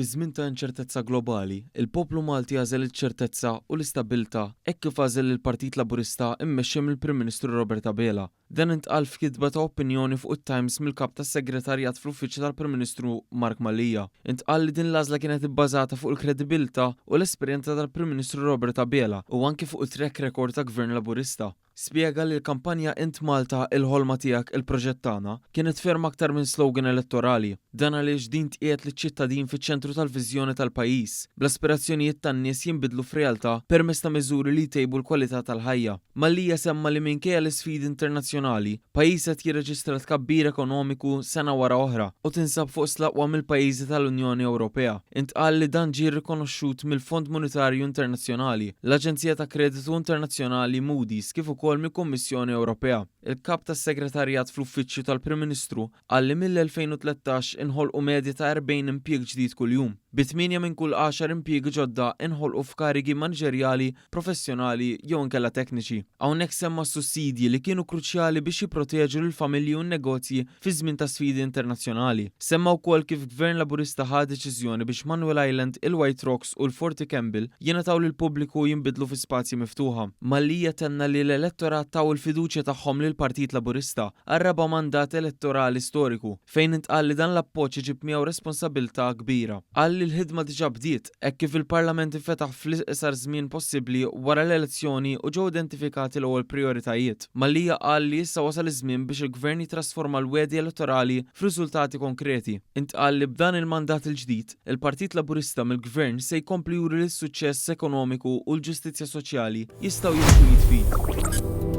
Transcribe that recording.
Fi żmien ta' inċertezza globali, il-poplu Malti għażel iċ-ċertezza u l-istabilta hekk kif għażel il-Partit Laburista mmexxi mill-Prim Ministru Robert Abela. Dan intqal f'kitba ta' opinjoni fuq it-Times mill-kap tas-Segretarjat fl-Uffiċċju tal-Prim Ministru Mark Malija. Intqal li din l-għażla kienet ibbażata fuq il-kredibilità u l-esperjenza tal-Prim Ministru Robert Abela u anke fuq it-track record ta' Gvern Laburista. Spjega li l-kampanja Int Malta il-ħolma tiegħek il-proġett tagħna kienet ferm aktar minn slogan elettorali. Dan għaliex din tqiegħed liċ-ċittadin fiċ-ċentru tal-viżjoni tal-pajjiż. Bl-aspirazzjonijiet tan-nies jinbidlu f'realtà permezz ta' miżuri li jtejbu l-kwalità tal-ħajja. Malija semma li minkejja l-isfidi internazzjonali, pajjiż qed jirreġistra tkabbir ekonomiku sena wara oħra u tinsab fuq slaqwa mill-pajjiżi tal-Unjoni Ewropea. Intqal li dan ġie rikonoxxut mill-Fond Monetarju Internazzjonali, l-Aġenzija ta' Kreditu Internazzjonali Moody's kif ukoll mill-Kummissjoni Ewropea. Il-kap tas-Segretarjat fl-Uffiċċju tal-Prim Ministru qal li mill-2013 inħolqu medja ta' 40 impjieg ġdid kuljum. Bi8 minn kull 10 impjiegi ġodda inħolqu f'karigi maniġerjali, professjonali jew inkella tekniċi. Hawnhekk semma sussidji li kienu kruċjali biex jipproteġu lill-familji u n-negozji fi żmien ta' sfidi internazzjonali. Semma wkoll kif Gvern Laburista ħa deċiżjoni biex Manuel Island, il-White Rocks u l-Forty Campbell jingħataw lill-pubbliku jinbidlu fi spazji miftuħa. Malija tenna li l-elettorat taw il-fiduċja tagħhom lill-Partit Laburista għar-raba' mandat elettorali storiku fejn intqal li dan l-appoġġ iġib miegħu responsabbiltà kbira. Qal li l-ħidma diġà bdiet hekk kif il-Parlament infetaħ fl-iqsar żmien possibbli wara l-elezzjoni u ġew identifikati l-ewwel prijoritajiet. Malija qal li issa wasal iż-żmien biex il-Gvern jitrasforma l-wedi elettorali f'riżultati konkreti. Intqal li b'dan il-mandat il-ġdid, il-Partit Laburista mill-Gvern se jkompli juri li s-suċċess ekonomiku u l-ġustizzja soċjali jistgħu jimxu jitfid.